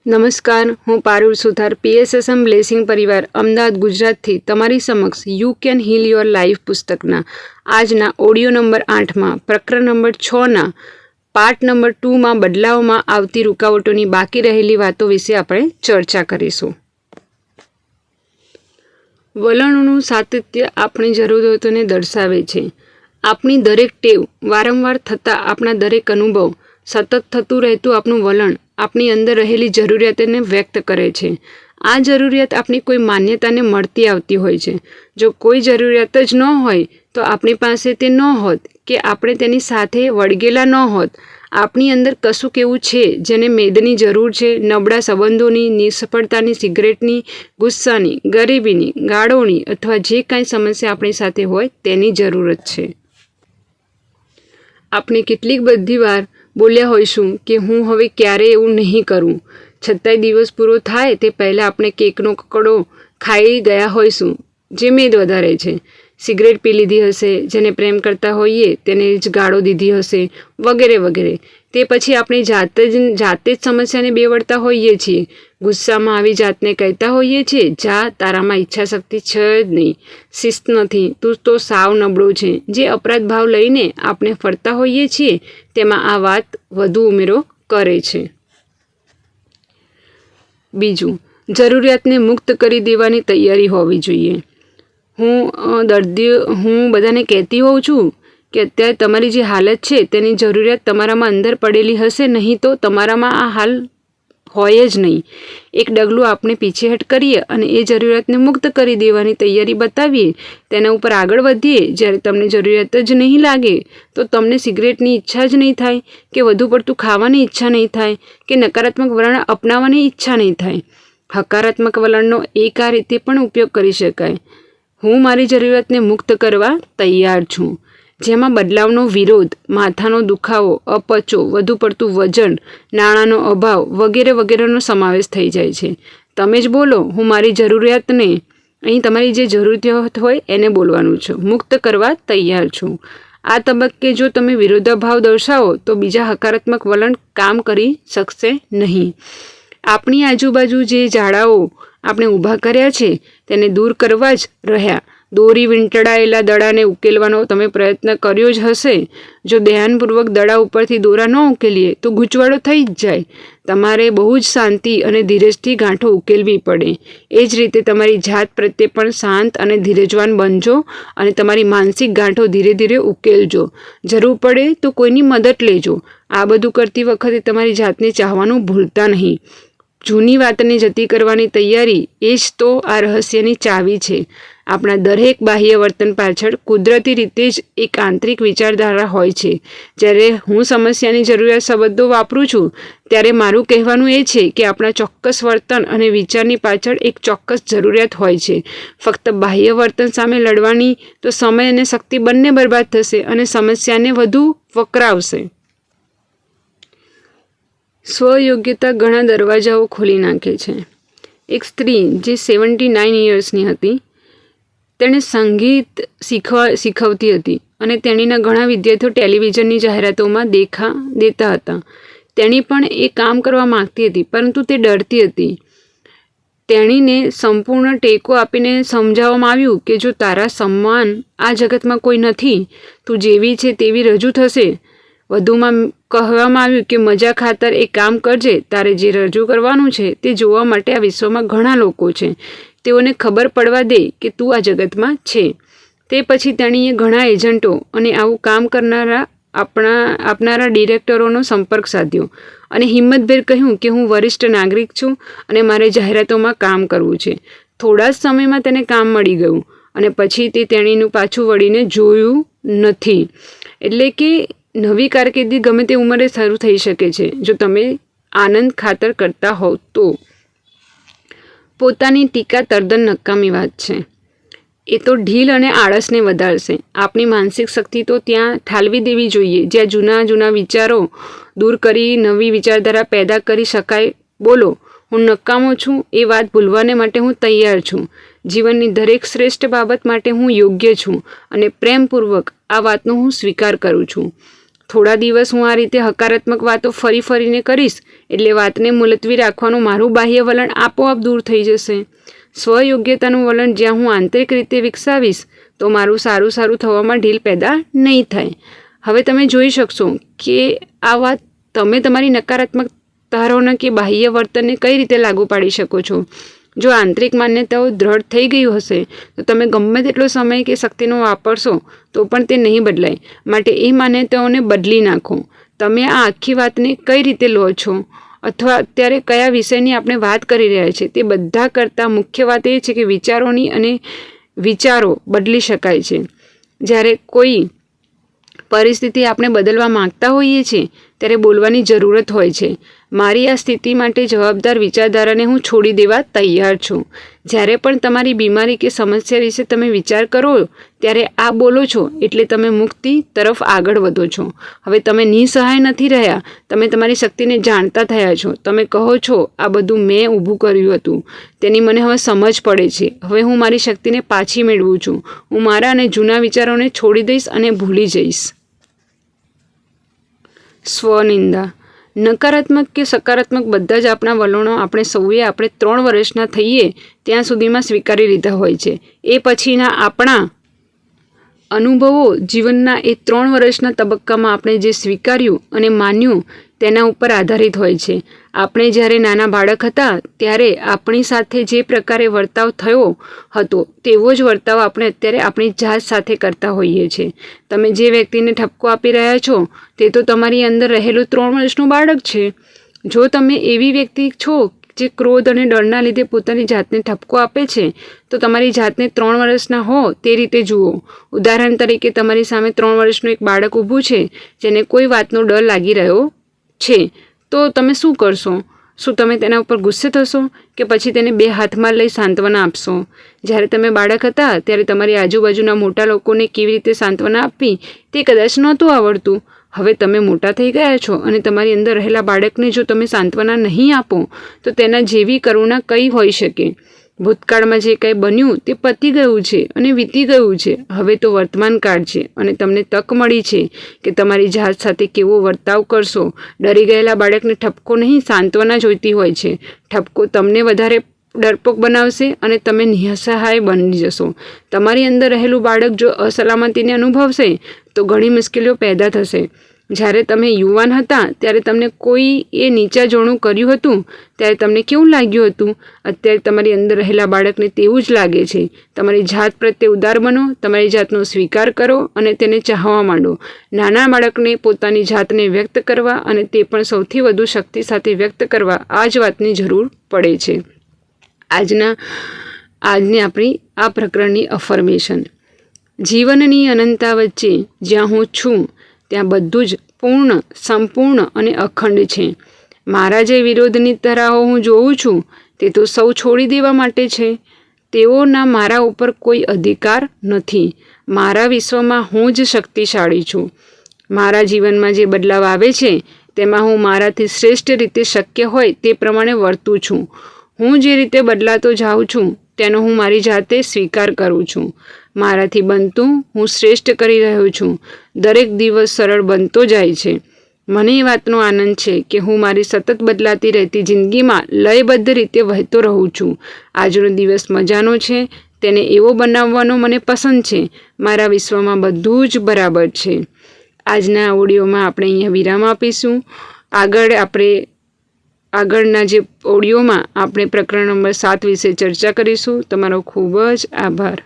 નમસ્કાર, હું પારુલ સુથાર PSSM blessing પરિવાર અમદાવાદ ગુજરાતથી તમારી સમક્ષ you can heel your life પુસ્તકના આજના ઓડિયો નંબર 8માં પ્રકરણ નંબર 6ના પાર્ટ નંબર 2માં બદલાવમાં આવતી રૂકાવટોની બાકી રહેલી વાતો વિશે આપણે ચર્ચા કરીશું. વલણોનું સાતત્ય આપણી જરૂરિયાતોને દર્શાવે છે. આપણી દરેક ટેવ, વારંવાર થતા આપણા દરેક અનુભવ, સતત થતું રહેતું આપણું વલણ આપણી અંદર રહેલી જરૂરિયાતોને વ્યક્ત કરે છે. આ જરૂરિયાત આપણી કોઈ માન્યતાને મળતી આવતી હોય છે. જો કોઈ જરૂરિયાત જ ન હોય તો આપણી પાસે તે ન હોત કે આપણે તેની સાથે વળગેલા ન હોત. આપણી અંદર કશુંક એવું છે જેને મેદની જરૂર છે. નબળા સંબંધોની, નિષ્ફળતાની, સિગરેટની, ગુસ્સાની, ગરીબીની, ગાળોની અથવા જે કાંઈ સમસ્યા આપણી સાથે હોય તેની જરૂરત છે. આપણે કેટલીક બધી વાર બોલ્યા હોઈશું કે હું હવે ક્યારેય એવું નહીં કરું, છતાંય દિવસ પૂરો થાય તે પહેલાં આપણે કેકનો કકડો ખાઈ ગયા હોઈશું જે મેદ વધારે છે. સિગરેટ પી લીધી હશે, જેને પ્રેમ કરતા હોઈએ તેને જ ગાળો દીધી હશે, વગેરે વગેરે. તે પછી આપણે જાતે જ સમસ્યાને બેવડતા હોઈએ છીએ. ગુસ્સામાં આવી જાતને કહેતા હોઈએ છીએ, જા, તારામાં ઈચ્છાશક્તિ છે જ નહીં, શિસ્ત નથી, તું તો સાવ નબળો છે. જે અપરાધ ભાવ લઈને આપણે ફરતા હોઈએ છીએ તેમાં આ વાત વધુ ઉમેરો કરે છે. બીજું, જરૂરિયાતને મુક્ત કરી દેવાની તૈયારી હોવી જોઈએ. હું બધાને કહેતી હોઉં છું કે અત્યારે તમારી જે હાલત છે તેની જરૂરિયાત તમારામાં અંદર પડેલી હશે, નહીં તો તમારામાં આ હાલ હોય જ નહીં. એક ડગલું આપણે પીછેહટ કરીએ અને એ જરૂરિયાતને મુક્ત કરી દેવાની તૈયારી બતાવીએ, તેના ઉપર આગળ વધીએ. જ્યારે તમને જરૂરિયાત જ નહીં લાગે તો તમને સિગરેટની ઈચ્છા જ નહીં થાય, કે વધુ પડતું ખાવાની ઈચ્છા નહીં થાય, કે નકારાત્મક વલણ અપનાવવાની ઈચ્છા નહીં થાય. હકારાત્મક વલણનો એક આ રીતે પણ ઉપયોગ કરી શકાય: હું મારી જરૂરિયાતને મુક્ત કરવા તૈયાર છું, જેમાં બદલાવનો વિરોધ, માથાનો દુખાવો, અપચો, વધુ પડતું વજન, નાણાંનો અભાવ વગેરે વગેરેનો સમાવેશ થઈ જાય છે. તમે જ બોલો, હું મારી જરૂરિયાતને, અહીં તમારી જે જરૂરિયાત હોય એને બોલવાનું છે, મુક્ત કરવા તૈયાર છું. આ તબક્કે જો તમે વિરોધાભાવ દર્શાવો તો બીજા હકારાત્મક વલણ કામ કરી શકશે નહીં. આપણી આજુબાજુ જે જાળાઓ આપણે ઊભા કર્યા છે તેને દૂર કરવા જ રહ્યા. દોરી વીંટળાયેલા દડાને ઉકેલવાનો તમે પ્રયત્ન કર્યો જ હશે. જો ધ્યાનપૂર્વક દડા ઉપરથી દોરા ન ઉકેલીએ તો ગૂંચવાડો થઈ જ જાય. તમારે બહુ જ શાંતિ અને ધીરજથી ગાંઠો ઉકેલવી પડે. એ જ રીતે તમારી જાત પ્રત્યે પણ શાંત અને ધીરજવાન બનજો અને તમારી માનસિક ગાંઠો ધીરે ધીરે ઉકેલજો. જરૂર પડે તો કોઈની મદદ લેજો. આ બધું કરતી વખતે તમારી જાતને ચાહવાનું ભૂલતા નહીં. જૂની વાતને જતી કરવાની તૈયારી એ જ તો આ રહસ્યની ચાવી છે. આપણા દરેક બાહ્ય વર્તન પાછળ કુદરતી રીતે જ એક આંતરિક વિચારધારા હોય છે. જ્યારે હું સમસ્યાની જરૂરિયાત શબ્દો વાપરું છું ત્યારે મારું કહેવાનું એ છે કે આપણા ચોક્કસ વર્તન અને વિચારની પાછળ એક ચોક્કસ જરૂરિયાત હોય છે. ફક્ત બાહ્ય વર્તન સામે લડવાની તો સમય અને શક્તિ બંને બરબાદ થશે અને સમસ્યાને વધુ વકરાવશે. સ્વયોગ્યતા ઘણા દરવાજાઓ ખોલી નાખે છે. એક સ્ત્રી જે 79 યર્સની હતી, તેણે સંગીત શીખવતી હતી અને તેણીના ઘણા વિદ્યાર્થીઓ ટેલિવિઝનની જાહેરાતોમાં દેતા હતા. તેણી પણ એ કામ કરવા માગતી હતી, પરંતુ તે ડરતી હતી. તેણીને સંપૂર્ણ ટેકો આપીને સમજાવવામાં આવ્યું કે જો તારા સમાન આ જગતમાં કોઈ નથી, તું જેવી છે તેવી રજૂ થશે. વધુમાં કહેવામાં આવ્યું કે મજા ખાતર એ કામ કરજે. તારે જે રજૂ કરવાનું છે તે જોવા માટે આ વિશ્વમાં ઘણા લોકો છે. તેઓને ખબર પડવા દે કે તું આ જગતમાં છે. તે પછી તેણીએ ઘણા એજન્ટો અને આવું કામ કરનારા આપનારા ડિરેક્ટરોનો સંપર્ક સાધ્યો અને હિંમતભેર કહ્યું કે હું વરિષ્ઠ નાગરિક છું અને મારે જાહેરાતોમાં કામ કરવું છે. થોડા જ સમયમાં તેને કામ મળી ગયું અને પછી તે તેણીનું પાછું વળીને જોયું નથી. એટલે કે નવી કારકિર્દી ગમે તે ઉંમરે શરૂ થઈ શકે છે જો તમે આનંદ ખાતર કરતા હોવ તો. પોતાની ટીકા તદ્દન નકામી વાત છે. એ તો ઢીલ અને આળસને વધારશે. આપણી માનસિક શક્તિ તો ત્યાં ઠાલવી દેવી જોઈએ જ્યાં જૂના વિચારો દૂર કરી નવી વિચારધારા પેદા કરી શકાય. બોલો, હું નકામો છું એ વાત ભૂલવાને માટે હું તૈયાર છું. જીવનની દરેક શ્રેષ્ઠ બાબત માટે હું યોગ્ય છું અને પ્રેમપૂર્વક આ વાતનો હું સ્વીકાર કરું છું. થોડા દિવસ હું આ રીતે હકારાત્મક વાતો ફરીને કરીશ એટલે વાતને મુલતવી રાખવાનું મારું બાહ્ય વલણ આપોઆપ દૂર થઈ જશે. સ્વયોગ્યતાનું વલણ જ્યાં હું આંતરિક રીતે વિકસાવીશ તો મારું સારું થવામાં ઢીલ પેદા નહીં થાય. હવે તમે જોઈ શકશો કે આ વાત તમે તમારી નકારાત્મક ધારણા કે બાહ્ય વર્તનને કઈ રીતે લાગુ પાડી શકો છો. જો આંતરિક માન્યતાઓ દ્રઢ થઈ ગયું હશે તો તમે ગમે તેટલો સમય કે શક્તિનો વાપરશો તો પણ તે નહીં બદલાય. માટે એ માન્યતાઓને બદલી નાખો. તમે આ આખી વાતને કઈ રીતે લો છો અથવા અત્યારે કયા વિષયની આપણે વાત કરી રહ્યા છીએ તે બધા કરતાં મુખ્ય વાત એ છે કે વિચારોની અને વિચારો બદલી શકાય છે. જ્યારે કોઈ પરિસ્થિતિ આપણે બદલવા માંગતા હોઈએ છીએ ત્યારે બોલવાની જરૂરત હોય છે. મારી આ સ્થિતિ માટે જવાબદાર વિચારધારાને હું છોડી દેવા તૈયાર છું. જ્યારે પણ તમારી બીમારી કે સમસ્યા વિશે તમે વિચાર કરો ત્યારે આ બોલો છો એટલે તમે મુક્તિ તરફ આગળ વધો છો. હવે તમે નિસહાય નથી રહ્યા, તમે તમારી શક્તિને જાણતા થયા છો. તમે કહો છો આ બધું મેં ઊભું કર્યું હતું, તેની મને હવે સમજ પડે છે. હવે હું મારી શક્તિને પાછી મેળવું છું. હું મારા અને જૂના વિચારોને છોડી દઈશ અને ભૂલી જઈશ. સ્વનિંદા. નકારાત્મક કે સકારાત્મક બધા જ આપણા વલણો આપણે સૌએ આપણે 3 વર્ષના થઈએ ત્યાં સુધીમાં સ્વીકારી લીધા હોય છે. એ પછીના આપણા અનુભવો જીવનના એ 3 વર્ષના તબક્કામાં આપણે જે સ્વીકાર્યું અને માન્યું તેના ઉપર આધારિત હોય છે. આપણે જ્યારે નાના બાળક હતા ત્યારે આપણી સાથે જે પ્રકારે વર્તાવ થયો હતો તેવો જ વર્તાવ આપણે અત્યારે આપણી જાત સાથે કરતા હોઈએ છીએ. તમે જે વ્યક્તિને ઠપકો આપી રહ્યા છો તે તો તમારી અંદર રહેલું 3 વર્ષનું બાળક છે. જો તમે એવી વ્યક્તિ છો જે ક્રોધ અને ડરના લીધે પોતાની જાતને ઠપકો આપે છે તો તમારી જાતને 3 વર્ષના હો તે રીતે જુઓ. ઉદાહરણ તરીકે તમારી સામે 3 વર્ષનું એક બાળક ઊભું છે જેને કોઈ વાતનો ડર લાગી રહ્યો છે, તો તમે શું કરશો? શું તમે તેના ઉપર ગુસ્સે થશો કે પછી તેને 2 હાથમાં લઈ સાંત્વના આપશો? જ્યારે તમે બાળક હતા ત્યારે તમારી આજુબાજુના મોટા લોકોને કેવી રીતે સાંત્વના આપવી તે કદાચ નહોતું આવડતું. હવે તમે મોટા થઈ ગયા છો અને તમારી અંદર રહેલા બાળકને જો તમે સાંત્વના નહીં આપો તો તેના જેવી કરુણા કઈ હોઈ શકે? ભૂતકાળમાં જે કંઈ બન્યું તે પતી ગયું છે અને વીતી ગયું છે. હવે તો વર્તમાન કાળ છે અને તમને તક મળી છે કે તમારી જાત સાથે કેવો વર્તાવ કરશો. ડરી ગયેલા બાળકને ઠપકો નહીં, સાંત્વના જોઈતી હોય છે. ઠપકો તમને વધારે ડરપોક બનાવશે અને તમે નિસહાય બની જશો. તમારી અંદર રહેલું બાળક જો અસલામતીને અનુભવશે તો ઘણી મુશ્કેલીઓ પેદા થશે. જ્યારે તમે યુવાન હતા ત્યારે તમને કોઈએ નીચા જોણું કર્યું હતું ત્યારે તમને કેવું લાગ્યું હતું? અત્યારે તમારી અંદર રહેલા બાળકને તેવું જ લાગે છે. તમારી જાત પ્રત્યે ઉદાર બનો, તમારી જાતનો સ્વીકાર કરો અને તેને ચાહવા માંડો. નાના બાળકને પોતાની જાતને વ્યક્ત કરવા અને તે પણ સૌથી વધુ શક્તિ સાથે વ્યક્ત કરવા આ જ વાતની જરૂર પડે છે. આજની આપણી આ પ્રકરણની અફર્મેશન. જીવનની અનંતતા વચ્ચે જ્યાં હું છું ત્યાં બધું જ પૂર્ણ, સંપૂર્ણ અને અખંડ છે. મારા જે વિરોધની તરાહો હું જોઉં છું તે તો સૌ છોડી દેવા માટે છે. તેઓના મારા ઉપર કોઈ અધિકાર નથી. મારા વિશ્વમાં હું જ શક્તિશાળી છું. મારા જીવનમાં જે બદલાવ આવે છે તેમાં હું મારાથી શ્રેષ્ઠ રીતે શક્ય હોય તે પ્રમાણે વર્તું છું. હું જે રીતે બદલાતો જાઉં છું તેનો હું મારી જાતે સ્વીકાર કરું છું. મારાથી બનતું હું શ્રેષ્ઠ કરી રહ્યો છું. દરેક દિવસ સરળ બનતો જાય છે. મને એ વાતનો આનંદ છે કે હું મારી સતત બદલાતી રહેતી જિંદગીમાં લયબદ્ધ રીતે વહેતો રહું છું. આજનો દિવસ મજાનો છે, તેને એવો બનાવવાનો મને પસંદ છે. મારા વિશ્વમાં બધું જ બરાબર છે. આજના ઓડિયોમાં આપણે અહીંયા વિરામ આપીશું. આગળના જે ઓડિયોમાં આપણે પ્રકરણ નંબર 7 વિશે ચર્ચા કરીશું. તમારો ખૂબ જ આભાર.